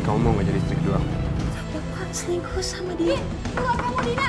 Kamu mau nggak jadi istri kedua aku? Bapak selingkuh sama dia. Keluar kamu, Dina!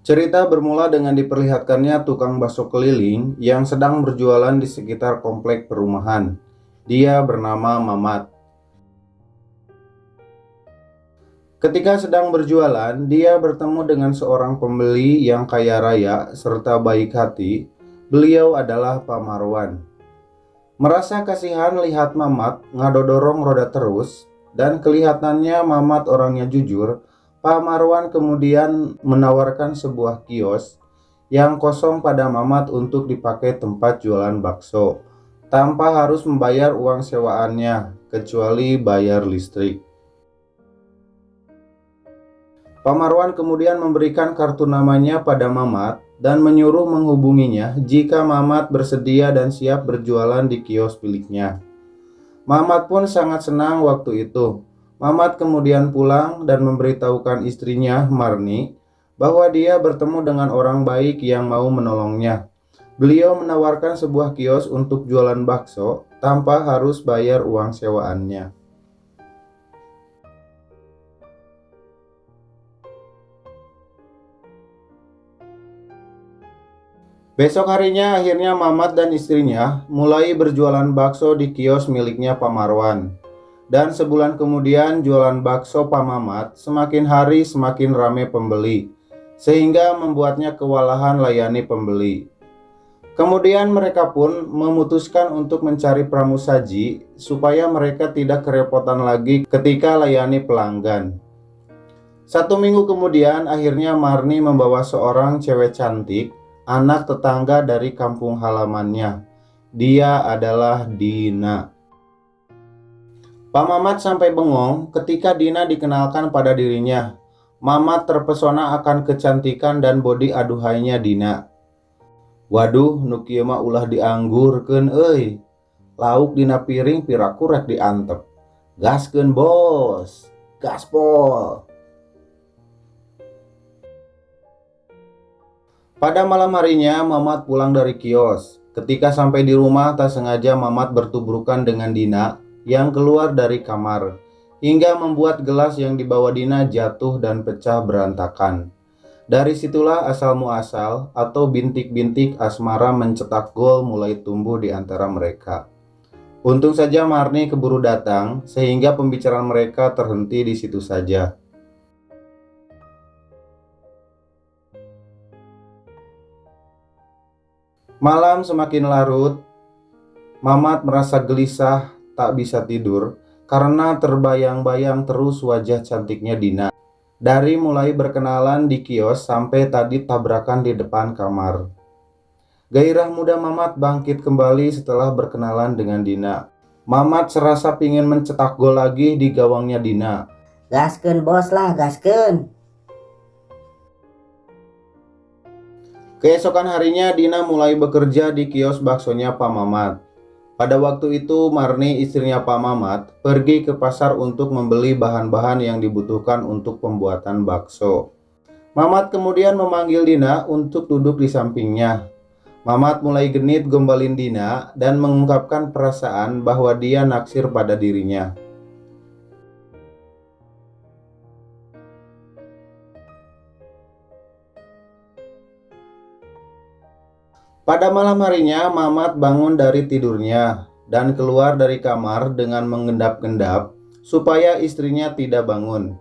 Cerita bermula dengan diperlihatkannya tukang bakso keliling yang sedang berjualan di sekitar komplek perumahan. Dia bernama Mamat. Ketika sedang berjualan, dia bertemu dengan seorang pembeli yang kaya raya serta baik hati. Beliau adalah Pak Marwan. Merasa kasihan lihat Mamat ngadodorong roda terus, dan kelihatannya Mamat orangnya jujur, Pak Marwan kemudian menawarkan sebuah kios yang kosong pada Mamat untuk dipakai tempat jualan bakso, tanpa harus membayar uang sewaannya, kecuali bayar listrik. Pak Marwan kemudian memberikan kartu namanya pada Mamat dan menyuruh menghubunginya jika Mamat bersedia dan siap berjualan di kios miliknya. Mamat pun sangat senang waktu itu. Mamat kemudian pulang dan memberitahukan istrinya, Marni, bahwa dia bertemu dengan orang baik yang mau menolongnya. Beliau menawarkan sebuah kios untuk jualan bakso tanpa harus bayar uang sewaannya. Besok harinya akhirnya Mamat dan istrinya mulai berjualan bakso di kios miliknya Pak Marwan. Dan sebulan kemudian jualan bakso Pak Mamat semakin hari semakin ramai pembeli, sehingga membuatnya kewalahan layani pembeli. Kemudian mereka pun memutuskan untuk mencari pramusaji supaya mereka tidak kerepotan lagi ketika layani pelanggan. 1 minggu kemudian akhirnya Marni membawa seorang cewek cantik, anak tetangga dari kampung halamannya. Dia adalah Dina. Pak Mamat sampai bengong ketika Dina dikenalkan pada dirinya. Mamat terpesona akan kecantikan dan bodi aduhainya Dina. Waduh, nu kieu mah ulah dianggurkeun euy. Lauk dina piring piraku rek diantep. Gaskeun bos, gaspol. Pada malam harinya, Mamat pulang dari kios. Ketika sampai di rumah, tak sengaja Mamat bertubrukan dengan Dina yang keluar dari kamar, hingga membuat gelas yang dibawa Dina jatuh dan pecah berantakan. Dari situlah asal muasal atau bintik-bintik asmara mencetak gol mulai tumbuh di antara mereka. Untung saja Marni keburu datang, sehingga pembicaraan mereka terhenti di situ saja. Malam semakin larut, Mamat merasa gelisah, tak bisa tidur, karena terbayang-bayang terus wajah cantiknya Dina. Dari mulai berkenalan di kios sampai tadi tabrakan di depan kamar. Gairah muda Mamat bangkit kembali setelah berkenalan dengan Dina. Mamat serasa pingin mencetak gol lagi di gawangnya Dina. Gaskeun bos lah, gaskeun. Keesokan harinya Dina mulai bekerja di kios baksonya Pak Mamat. Pada waktu itu Marni, istrinya Pak Mamat, pergi ke pasar untuk membeli bahan-bahan yang dibutuhkan untuk pembuatan bakso. Mamat kemudian memanggil Dina untuk duduk di sampingnya. Mamat mulai genit gombalin Dina dan mengungkapkan perasaan bahwa dia naksir pada dirinya. Pada malam harinya, Mamat bangun dari tidurnya dan keluar dari kamar dengan mengendap-endap supaya istrinya tidak bangun.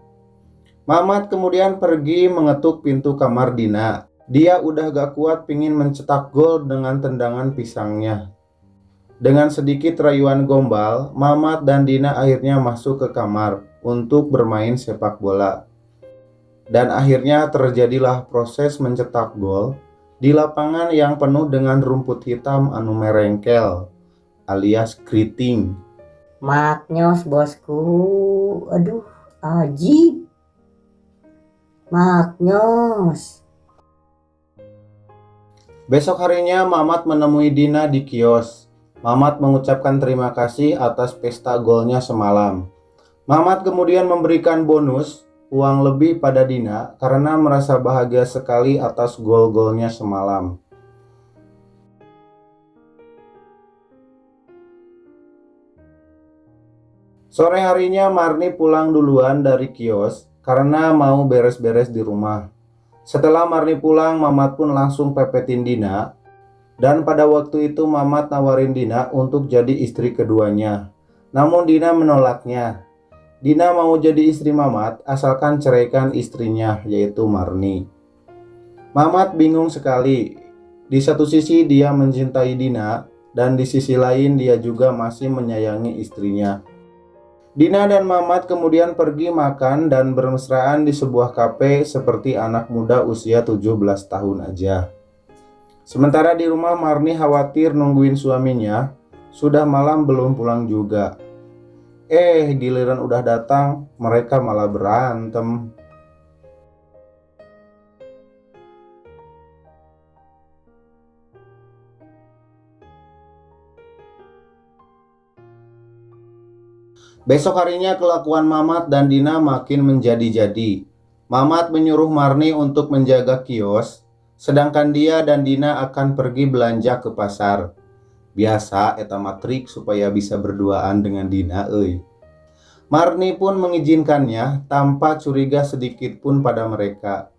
Mamat kemudian pergi mengetuk pintu kamar Dina. Dia udah gak kuat pingin mencetak gol dengan tendangan pisangnya. Dengan sedikit rayuan gombal, Mamat dan Dina akhirnya masuk ke kamar untuk bermain sepak bola. Dan akhirnya terjadilah proses mencetak gol di lapangan yang penuh dengan rumput hitam anu merengkel alias keriting. Maknyos bosku. Aduh, ajib. Maknyos. Besok harinya Mamat menemui Dina di kios. Mamat mengucapkan terima kasih atas pesta golnya semalam. Mamat kemudian memberikan bonus uang lebih pada Dina karena merasa bahagia sekali atas gol-golnya semalam. Sore harinya Marni pulang duluan dari kios karena mau beres-beres di rumah. Setelah Marni pulang, Mamat pun langsung pepetin Dina. Dan pada waktu itu Mamat nawarin Dina untuk jadi istri keduanya. Namun Dina menolaknya. Dina mau jadi istri Mamat asalkan ceraikan istrinya, yaitu Marni. Mamat bingung sekali. Di satu sisi dia mencintai Dina, dan di sisi lain dia juga masih menyayangi istrinya. Dina dan Mamat kemudian pergi makan dan bermesraan di sebuah kafe seperti anak muda usia 17 tahun aja. Sementara di rumah Marni khawatir nungguin suaminya, sudah malam belum pulang juga. Giliran udah datang, mereka malah berantem. Besok harinya kelakuan Mamat dan Dina makin menjadi-jadi. Mamat menyuruh Marni untuk menjaga kios, sedangkan dia dan Dina akan pergi belanja ke pasar. Biasa eta matrik supaya bisa berduaan dengan Dina euy. Marni pun mengizinkannya tanpa curiga sedikit pun pada mereka.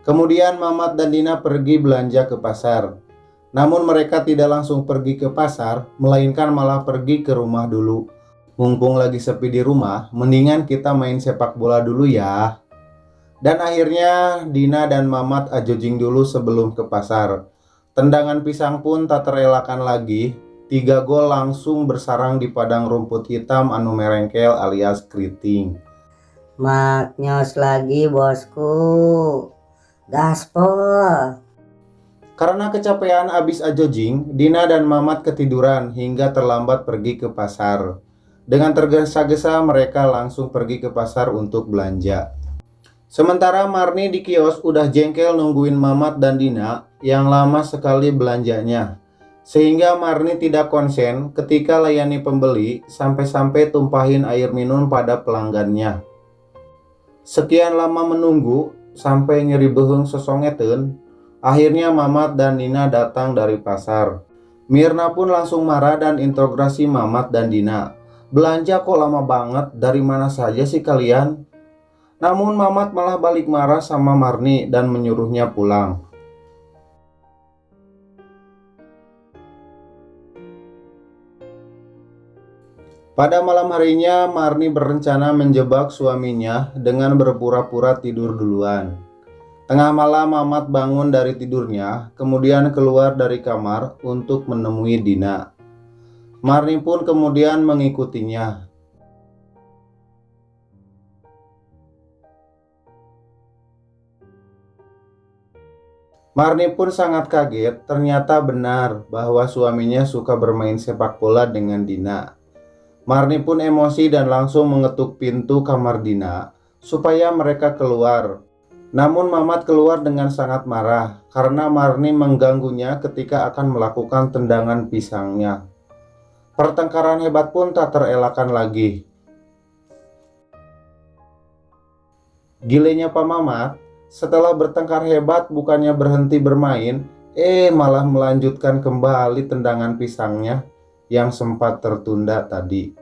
Kemudian Mamat dan Dina pergi belanja ke pasar. Namun mereka tidak langsung pergi ke pasar, melainkan malah pergi ke rumah dulu. Mumpung lagi sepi di rumah, mendingan kita main sepak bola dulu ya. Dan akhirnya Dina dan Mamat ajojing dulu sebelum ke pasar. Tendangan pisang pun tak terelakkan lagi. 3 gol langsung bersarang di padang rumput hitam anu merengkel alias keriting. Maknyos lagi bosku. Gaspol. Karena kecapean abis ajojing, Dina dan Mamat ketiduran hingga terlambat pergi ke pasar. Dengan tergesa-gesa mereka langsung pergi ke pasar untuk belanja. Sementara Marni di kios udah jengkel nungguin Mamat dan Dina yang lama sekali belanjanya. Sehingga Marni tidak konsen ketika layani pembeli sampai-sampai tumpahin air minum pada pelanggannya. Sekian lama menunggu sampai nyeri beuheung sosongeteun, akhirnya Mamat dan Dina datang dari pasar. Mirna pun langsung marah dan interogasi Mamat dan Dina. Belanja kok lama banget, dari mana saja sih kalian? Namun Mamat malah balik marah sama Marni dan menyuruhnya pulang. Pada malam harinya, Marni berencana menjebak suaminya dengan berpura-pura tidur duluan. Tengah malam Mamat bangun dari tidurnya, kemudian keluar dari kamar untuk menemui Dina. Marni pun kemudian mengikutinya. Marni pun sangat kaget, ternyata benar bahwa suaminya suka bermain sepak bola dengan Dina. Marni pun emosi dan langsung mengetuk pintu kamar Dina supaya mereka keluar. Namun Mamat keluar dengan sangat marah karena Marni mengganggunya ketika akan melakukan tendangan pisangnya. Pertengkaran hebat pun tak terelakkan lagi. Gilenya Pak Mamat, setelah bertengkar hebat bukannya berhenti bermain, malah melanjutkan kembali tendangan pisangnya yang sempat tertunda tadi.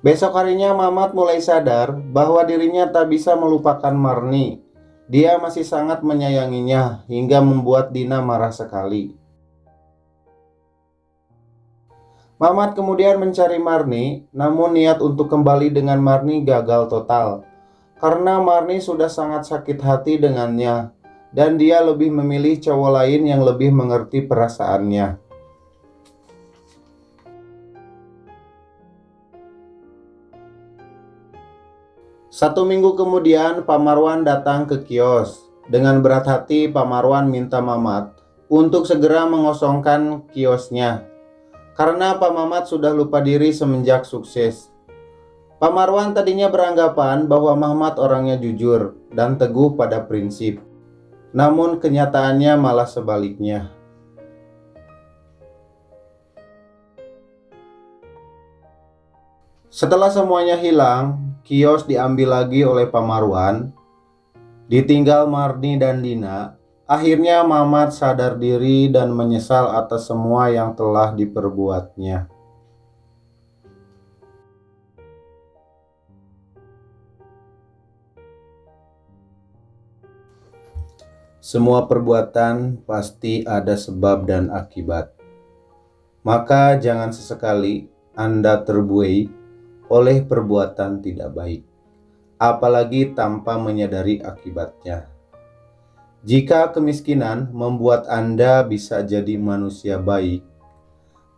Besok harinya Mamat mulai sadar bahwa dirinya tak bisa melupakan Marni. Dia masih sangat menyayanginya hingga membuat Dina marah sekali. Mamat kemudian mencari Marni, namun niat untuk kembali dengan Marni gagal total. Karena Marni sudah sangat sakit hati dengannya, dan dia lebih memilih cowok lain yang lebih mengerti perasaannya. Satu minggu kemudian Pak Marwan datang ke kios. Dengan berat hati Pak Marwan minta Mamat untuk segera mengosongkan kiosnya. Karena Pak Mamat sudah lupa diri semenjak sukses. Pak Marwan tadinya beranggapan bahwa Mamat orangnya jujur dan teguh pada prinsip. Namun kenyataannya malah sebaliknya. Setelah semuanya hilang, kios diambil lagi oleh Pak Marwan, ditinggal Marni dan Dina. Akhirnya Mamat sadar diri dan menyesal atas semua yang telah diperbuatnya. Semua perbuatan pasti ada sebab dan akibat. Maka jangan sesekali Anda terbuai oleh perbuatan tidak baik, apalagi tanpa menyadari akibatnya. Jika kemiskinan membuat Anda bisa jadi manusia baik,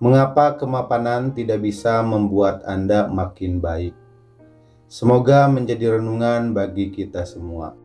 mengapa kemapanan tidak bisa membuat Anda makin baik? Semoga menjadi renungan bagi kita semua.